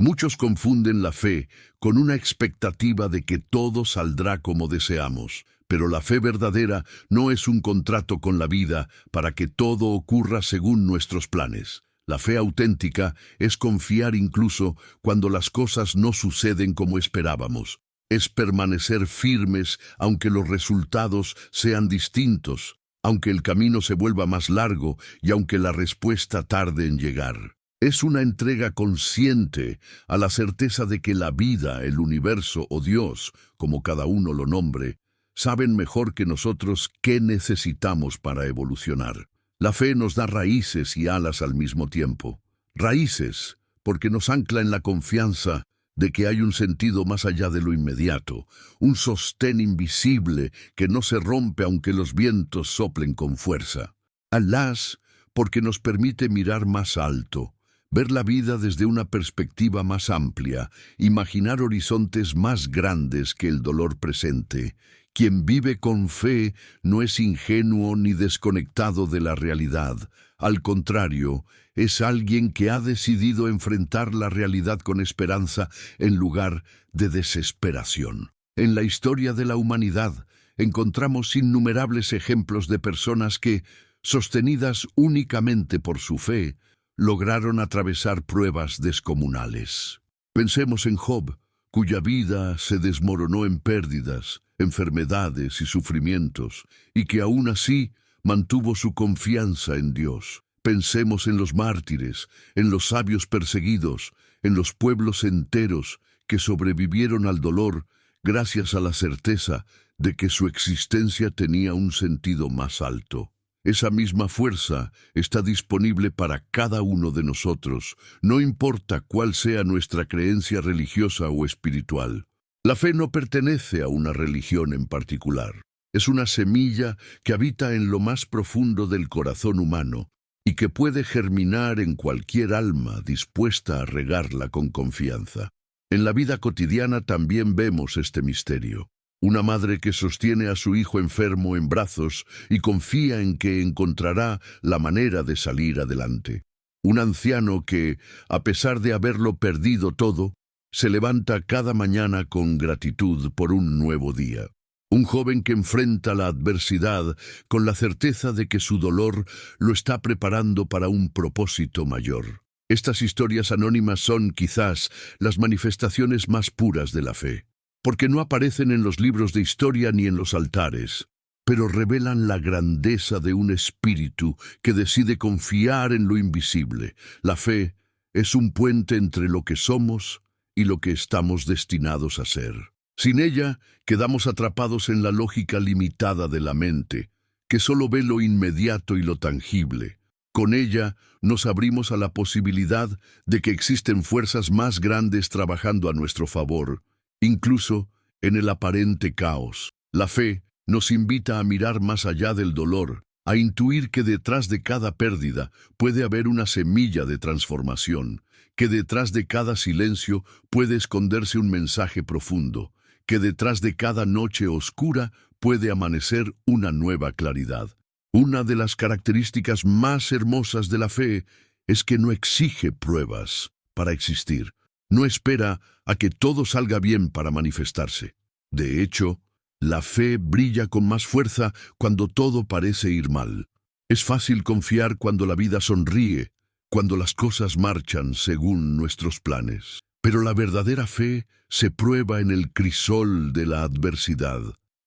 Muchos confunden la fe con una expectativa de que todo saldrá como deseamos, pero la fe verdadera no es un contrato con la vida para que todo ocurra según nuestros planes. La fe auténtica es confiar incluso cuando las cosas no suceden como esperábamos. Es permanecer firmes aunque los resultados sean distintos, aunque el camino se vuelva más largo y aunque la respuesta tarde en llegar. Es una entrega consciente a la certeza de que la vida, el universo o Dios, como cada uno lo nombre, saben mejor que nosotros qué necesitamos para evolucionar. La fe nos da raíces y alas al mismo tiempo. Raíces, porque nos ancla en la confianza de que hay un sentido más allá de lo inmediato, un sostén invisible que no se rompe aunque los vientos soplen con fuerza. Alas, porque nos permite mirar más alto, ver la vida desde una perspectiva más amplia, imaginar horizontes más grandes que el dolor presente. Quien vive con fe no es ingenuo ni desconectado de la realidad. Al contrario, es alguien que ha decidido enfrentar la realidad con esperanza en lugar de desesperación. En la historia de la humanidad encontramos innumerables ejemplos de personas que, sostenidas únicamente por su fe, lograron atravesar pruebas descomunales. Pensemos en Job, cuya vida se desmoronó en pérdidas, enfermedades y sufrimientos, y que aún así mantuvo su confianza en Dios. Pensemos en los mártires, en los sabios perseguidos, en los pueblos enteros que sobrevivieron al dolor gracias a la certeza de que su existencia tenía un sentido más alto. Esa misma fuerza está disponible para cada uno de nosotros, no importa cuál sea nuestra creencia religiosa o espiritual. La fe no pertenece a una religión en particular. Es una semilla que habita en lo más profundo del corazón humano y que puede germinar en cualquier alma dispuesta a regarla con confianza. En la vida cotidiana también vemos este misterio. Una madre que sostiene a su hijo enfermo en brazos y confía en que encontrará la manera de salir adelante. Un anciano que, a pesar de haberlo perdido todo, se levanta cada mañana con gratitud por un nuevo día. Un joven que enfrenta la adversidad con la certeza de que su dolor lo está preparando para un propósito mayor. Estas historias anónimas son, quizás, las manifestaciones más puras de la fe, porque no aparecen en los libros de historia ni en los altares, pero revelan la grandeza de un espíritu que decide confiar en lo invisible. La fe es un puente entre lo que somos y lo que estamos destinados a ser. Sin ella, quedamos atrapados en la lógica limitada de la mente, que solo ve lo inmediato y lo tangible. Con ella, nos abrimos a la posibilidad de que existen fuerzas más grandes trabajando a nuestro favor, incluso en el aparente caos. La fe nos invita a mirar más allá del dolor, a intuir que detrás de cada pérdida puede haber una semilla de transformación, que detrás de cada silencio puede esconderse un mensaje profundo, que detrás de cada noche oscura puede amanecer una nueva claridad. Una de las características más hermosas de la fe es que no exige pruebas para existir. No espera a que todo salga bien para manifestarse. De hecho, la fe brilla con más fuerza cuando todo parece ir mal. Es fácil confiar cuando la vida sonríe, cuando las cosas marchan según nuestros planes. Pero la verdadera fe se prueba en el crisol de la adversidad.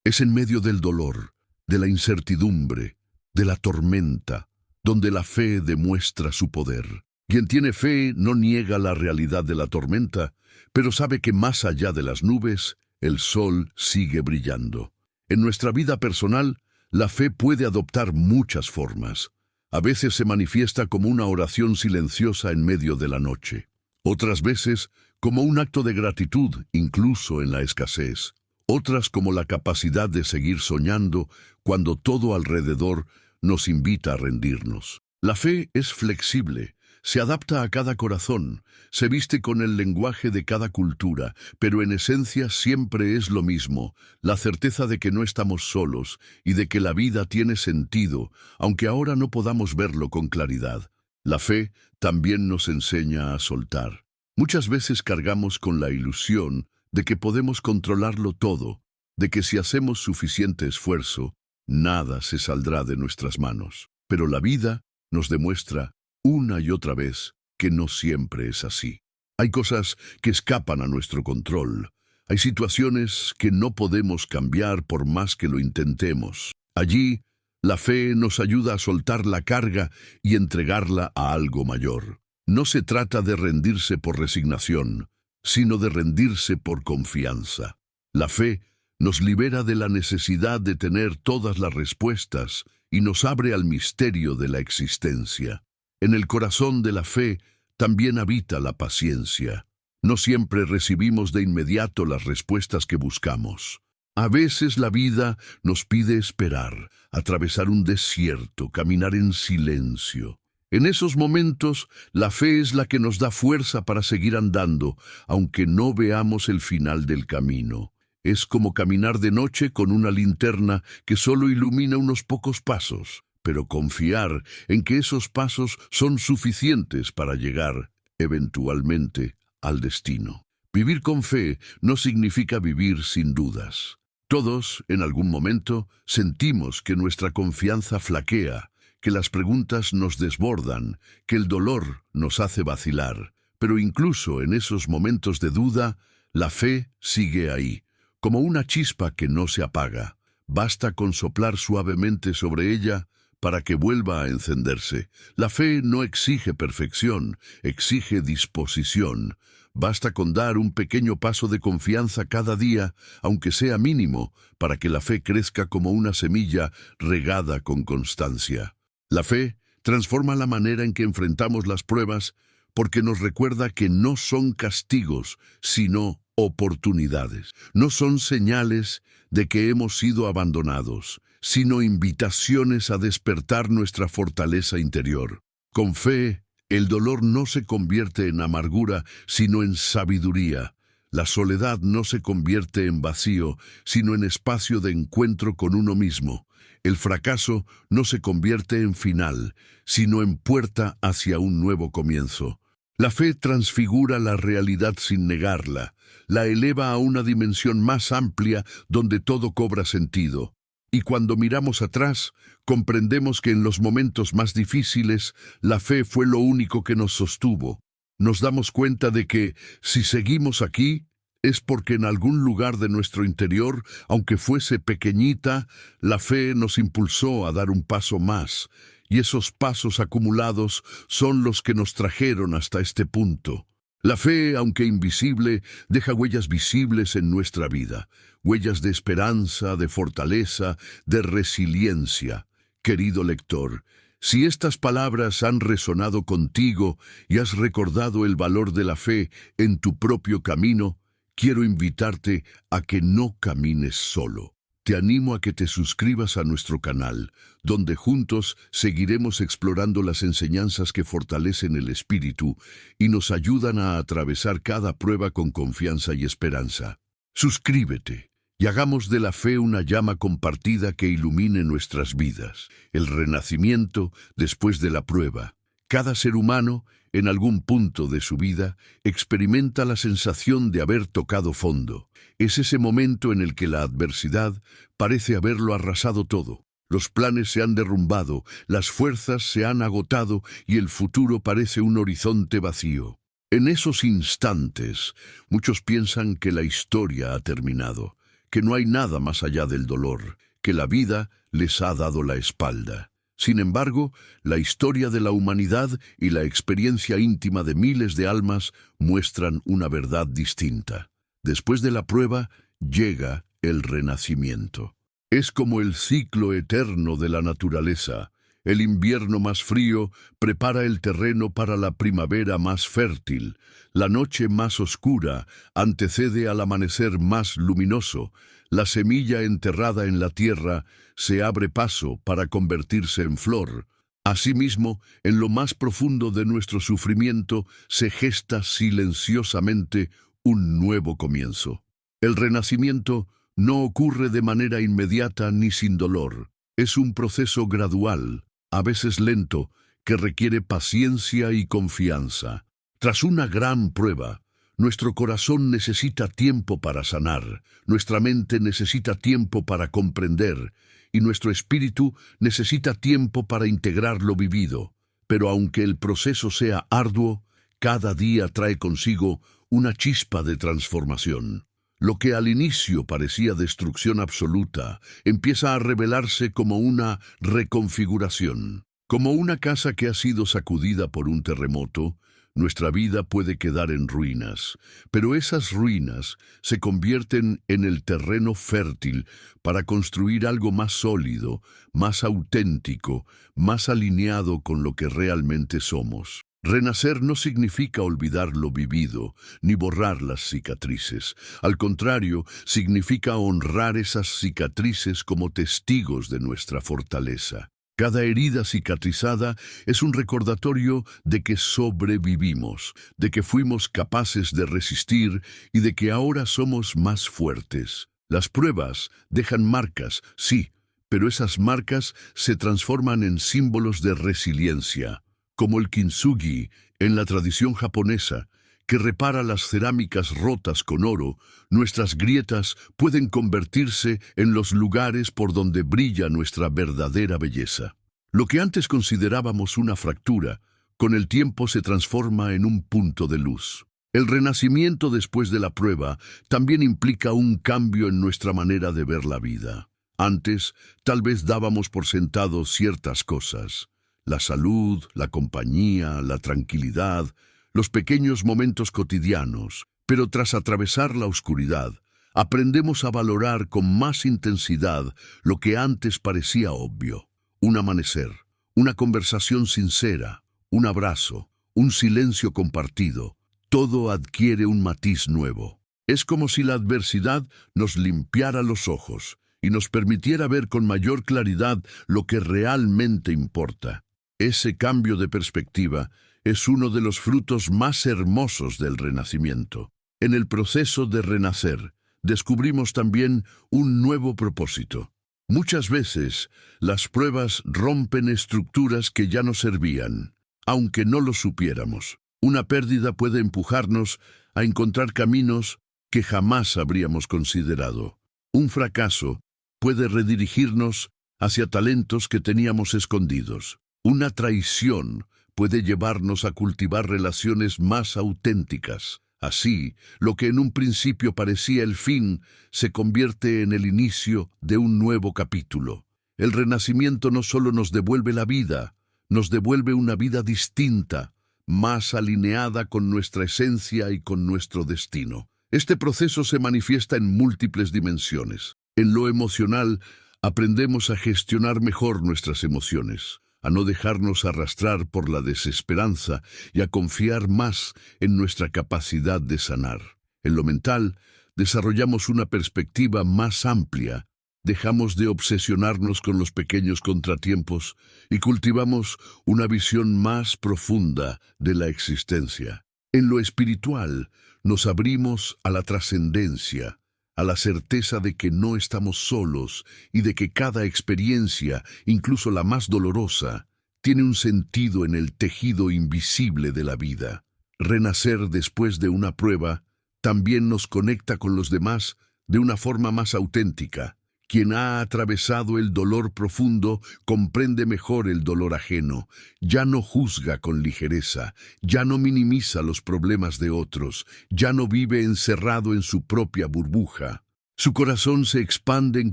Es en medio del dolor, de la incertidumbre, de la tormenta, donde la fe demuestra su poder. Quien tiene fe no niega la realidad de la tormenta, pero sabe que más allá de las nubes, el sol sigue brillando. En nuestra vida personal, la fe puede adoptar muchas formas. A veces se manifiesta como una oración silenciosa en medio de la noche. Otras veces, como un acto de gratitud, incluso en la escasez. Otras como la capacidad de seguir soñando cuando todo alrededor nos invita a rendirnos. La fe es flexible. Se adapta a cada corazón, se viste con el lenguaje de cada cultura, pero en esencia siempre es lo mismo, la certeza de que no estamos solos y de que la vida tiene sentido, aunque ahora no podamos verlo con claridad. La fe también nos enseña a soltar. Muchas veces cargamos con la ilusión de que podemos controlarlo todo, de que si hacemos suficiente esfuerzo, nada se saldrá de nuestras manos. Pero la vida nos demuestra una y otra vez que no siempre es así. Hay cosas que escapan a nuestro control. Hay situaciones que no podemos cambiar por más que lo intentemos. Allí, la fe nos ayuda a soltar la carga y entregarla a algo mayor. No se trata de rendirse por resignación, sino de rendirse por confianza. La fe nos libera de la necesidad de tener todas las respuestas y nos abre al misterio de la existencia. En el corazón de la fe también habita la paciencia. No siempre recibimos de inmediato las respuestas que buscamos. A veces la vida nos pide esperar, atravesar un desierto, caminar en silencio. En esos momentos, la fe es la que nos da fuerza para seguir andando, aunque no veamos el final del camino. Es como caminar de noche con una linterna que solo ilumina unos pocos pasos, pero confiar en que esos pasos son suficientes para llegar, eventualmente, al destino. Vivir con fe no significa vivir sin dudas. Todos, en algún momento, sentimos que nuestra confianza flaquea, que las preguntas nos desbordan, que el dolor nos hace vacilar. Pero incluso en esos momentos de duda, la fe sigue ahí, como una chispa que no se apaga. Basta con soplar suavemente sobre ella para que vuelva a encenderse. La fe no exige perfección, exige disposición. Basta con dar un pequeño paso de confianza cada día, aunque sea mínimo, para que la fe crezca como una semilla regada con constancia. La fe transforma la manera en que enfrentamos las pruebas porque nos recuerda que no son castigos, sino oportunidades. No son señales de que hemos sido abandonados, sino invitaciones a despertar nuestra fortaleza interior. Con fe, el dolor no se convierte en amargura, sino en sabiduría. La soledad no se convierte en vacío, sino en espacio de encuentro con uno mismo. El fracaso no se convierte en final, sino en puerta hacia un nuevo comienzo. La fe transfigura la realidad sin negarla, la eleva a una dimensión más amplia donde todo cobra sentido. Y cuando miramos atrás, comprendemos que en los momentos más difíciles, la fe fue lo único que nos sostuvo. Nos damos cuenta de que, si seguimos aquí, es porque en algún lugar de nuestro interior, aunque fuese pequeñita, la fe nos impulsó a dar un paso más, y esos pasos acumulados son los que nos trajeron hasta este punto. La fe, aunque invisible, deja huellas visibles en nuestra vida, huellas de esperanza, de fortaleza, de resiliencia. Querido lector, si estas palabras han resonado contigo y has recordado el valor de la fe en tu propio camino, quiero invitarte a que no camines solo. Te animo a que te suscribas a nuestro canal, donde juntos seguiremos explorando las enseñanzas que fortalecen el espíritu y nos ayudan a atravesar cada prueba con confianza y esperanza. Suscríbete y hagamos de la fe una llama compartida que ilumine nuestras vidas. El renacimiento después de la prueba. Cada ser humano, en algún punto de su vida, experimenta la sensación de haber tocado fondo. Es ese momento en el que la adversidad parece haberlo arrasado todo. Los planes se han derrumbado, las fuerzas se han agotado y el futuro parece un horizonte vacío. En esos instantes, muchos piensan que la historia ha terminado, que no hay nada más allá del dolor, que la vida les ha dado la espalda. Sin embargo, la historia de la humanidad y la experiencia íntima de miles de almas muestran una verdad distinta. Después de la prueba, llega el renacimiento. Es como el ciclo eterno de la naturaleza. El invierno más frío prepara el terreno para la primavera más fértil. La noche más oscura antecede al amanecer más luminoso. La semilla enterrada en la tierra se abre paso para convertirse en flor. Asimismo, en lo más profundo de nuestro sufrimiento se gesta silenciosamente un nuevo comienzo. El renacimiento no ocurre de manera inmediata ni sin dolor. Es un proceso gradual, a veces lento, que requiere paciencia y confianza. Tras una gran prueba, nuestro corazón necesita tiempo para sanar, nuestra mente necesita tiempo para comprender y nuestro espíritu necesita tiempo para integrar lo vivido. Pero aunque el proceso sea arduo, cada día trae consigo una chispa de transformación. Lo que al inicio parecía destrucción absoluta empieza a revelarse como una reconfiguración. Como una casa que ha sido sacudida por un terremoto, nuestra vida puede quedar en ruinas, pero esas ruinas se convierten en el terreno fértil para construir algo más sólido, más auténtico, más alineado con lo que realmente somos. Renacer no significa olvidar lo vivido, ni borrar las cicatrices. Al contrario, significa honrar esas cicatrices como testigos de nuestra fortaleza. Cada herida cicatrizada es un recordatorio de que sobrevivimos, de que fuimos capaces de resistir y de que ahora somos más fuertes. Las pruebas dejan marcas, sí, pero esas marcas se transforman en símbolos de resiliencia, como el kintsugi en la tradición japonesa, que repara las cerámicas rotas con oro. Nuestras grietas pueden convertirse en los lugares por donde brilla nuestra verdadera belleza. Lo que antes considerábamos una fractura, con el tiempo se transforma en un punto de luz. El renacimiento después de la prueba también implica un cambio en nuestra manera de ver la vida. Antes, tal vez dábamos por sentado ciertas cosas: la salud, la compañía, la tranquilidad, los pequeños momentos cotidianos, pero tras atravesar la oscuridad, aprendemos a valorar con más intensidad lo que antes parecía obvio. Un amanecer, una conversación sincera, un abrazo, un silencio compartido, todo adquiere un matiz nuevo. Es como si la adversidad nos limpiara los ojos y nos permitiera ver con mayor claridad lo que realmente importa. Ese cambio de perspectiva es uno de los frutos más hermosos del renacimiento. En el proceso de renacer, descubrimos también un nuevo propósito. Muchas veces, las pruebas rompen estructuras que ya no servían, aunque no lo supiéramos. Una pérdida puede empujarnos a encontrar caminos que jamás habríamos considerado. Un fracaso puede redirigirnos hacia talentos que teníamos escondidos. Una traición puede llevarnos a cultivar relaciones más auténticas. Así, lo que en un principio parecía el fin se convierte en el inicio de un nuevo capítulo. El renacimiento no solo nos devuelve la vida, nos devuelve una vida distinta, más alineada con nuestra esencia y con nuestro destino. Este proceso se manifiesta en múltiples dimensiones. En lo emocional, aprendemos a gestionar mejor nuestras emociones, a no dejarnos arrastrar por la desesperanza y a confiar más en nuestra capacidad de sanar. En lo mental, desarrollamos una perspectiva más amplia, dejamos de obsesionarnos con los pequeños contratiempos y cultivamos una visión más profunda de la existencia. En lo espiritual, nos abrimos a la trascendencia, a la certeza de que no estamos solos y de que cada experiencia, incluso la más dolorosa, tiene un sentido en el tejido invisible de la vida. Renacer después de una prueba también nos conecta con los demás de una forma más auténtica. Quien ha atravesado el dolor profundo comprende mejor el dolor ajeno, ya no juzga con ligereza, ya no minimiza los problemas de otros, ya no vive encerrado en su propia burbuja. Su corazón se expande en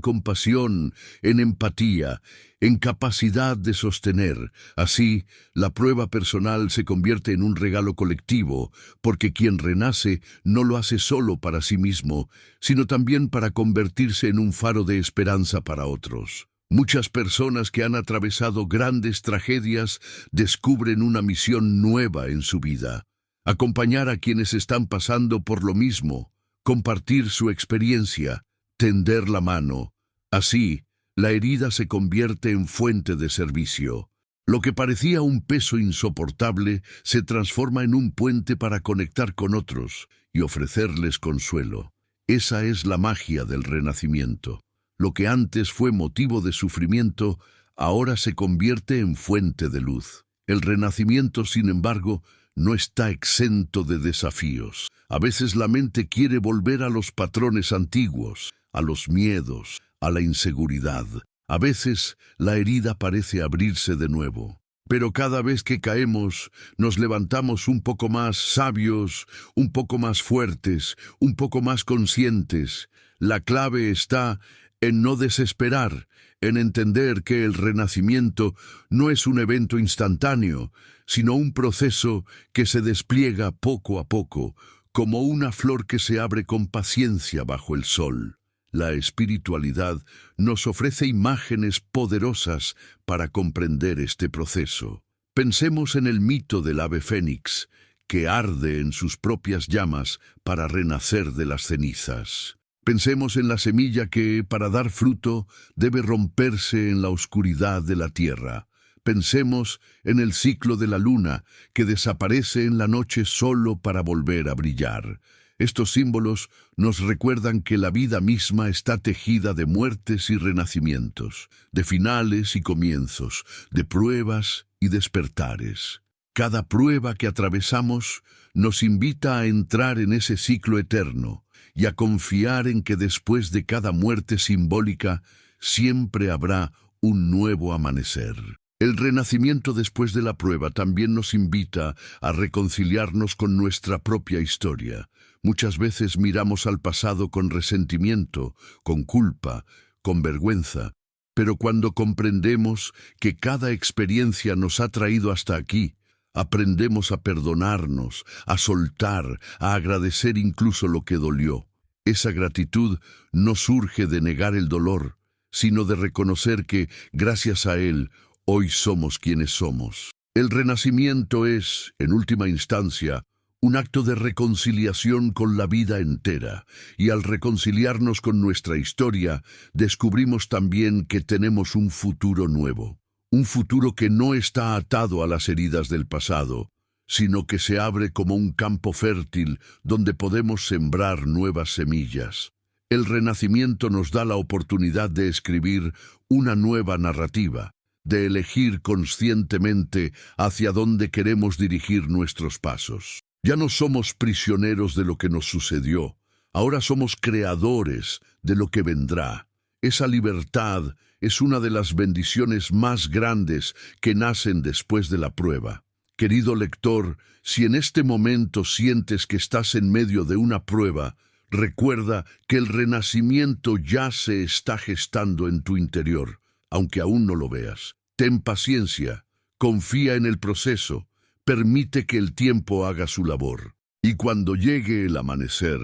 compasión, en empatía, en capacidad de sostener. Así, la prueba personal se convierte en un regalo colectivo, porque quien renace no lo hace solo para sí mismo, sino también para convertirse en un faro de esperanza para otros. Muchas personas que han atravesado grandes tragedias descubren una misión nueva en su vida: acompañar a quienes están pasando por lo mismo, compartir su experiencia, tender la mano. Así, la herida se convierte en fuente de servicio. Lo que parecía un peso insoportable se transforma en un puente para conectar con otros y ofrecerles consuelo. Esa es la magia del renacimiento. Lo que antes fue motivo de sufrimiento, ahora se convierte en fuente de luz. El renacimiento, sin embargo, no está exento de desafíos. A veces la mente quiere volver a los patrones antiguos, a los miedos, a la inseguridad. A veces la herida parece abrirse de nuevo. Pero cada vez que caemos, nos levantamos un poco más sabios, un poco más fuertes, un poco más conscientes. La clave está en no desesperar, en entender que el renacimiento no es un evento instantáneo, sino un proceso que se despliega poco a poco, como una flor que se abre con paciencia bajo el sol. La espiritualidad nos ofrece imágenes poderosas para comprender este proceso. Pensemos en el mito del ave fénix, que arde en sus propias llamas para renacer de las cenizas. Pensemos en la semilla que, para dar fruto, debe romperse en la oscuridad de la tierra. Pensemos en el ciclo de la luna, que desaparece en la noche solo para volver a brillar. Estos símbolos nos recuerdan que la vida misma está tejida de muertes y renacimientos, de finales y comienzos, de pruebas y despertares. Cada prueba que atravesamos nos invita a entrar en ese ciclo eterno y a confiar en que después de cada muerte simbólica siempre habrá un nuevo amanecer. El renacimiento después de la prueba también nos invita a reconciliarnos con nuestra propia historia. Muchas veces miramos al pasado con resentimiento, con culpa, con vergüenza, pero cuando comprendemos que cada experiencia nos ha traído hasta aquí, aprendemos a perdonarnos, a soltar, a agradecer incluso lo que dolió. Esa gratitud no surge de negar el dolor, sino de reconocer que, gracias a él, hoy somos quienes somos. El renacimiento es, en última instancia, un acto de reconciliación con la vida entera, y al reconciliarnos con nuestra historia, descubrimos también que tenemos un futuro nuevo. Un futuro que no está atado a las heridas del pasado, sino que se abre como un campo fértil donde podemos sembrar nuevas semillas. El renacimiento nos da la oportunidad de escribir una nueva narrativa, de elegir conscientemente hacia dónde queremos dirigir nuestros pasos. Ya no somos prisioneros de lo que nos sucedió, ahora somos creadores de lo que vendrá. Esa libertad es una de las bendiciones más grandes que nacen después de la prueba. Querido lector, si en este momento sientes que estás en medio de una prueba, recuerda que el renacimiento ya se está gestando en tu interior, aunque aún no lo veas. Ten paciencia, confía en el proceso, permite que el tiempo haga su labor. Y cuando llegue el amanecer,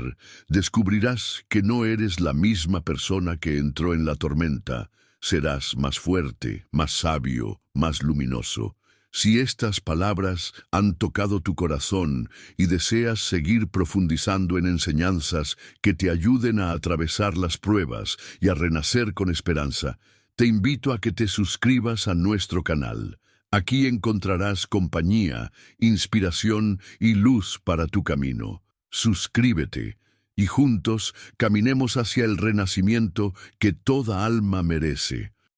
descubrirás que no eres la misma persona que entró en la tormenta. Serás más fuerte, más sabio, más luminoso. Si estas palabras han tocado tu corazón y deseas seguir profundizando en enseñanzas que te ayuden a atravesar las pruebas y a renacer con esperanza, te invito a que te suscribas a nuestro canal. Aquí encontrarás compañía, inspiración y luz para tu camino. Suscríbete y juntos caminemos hacia el renacimiento que toda alma merece.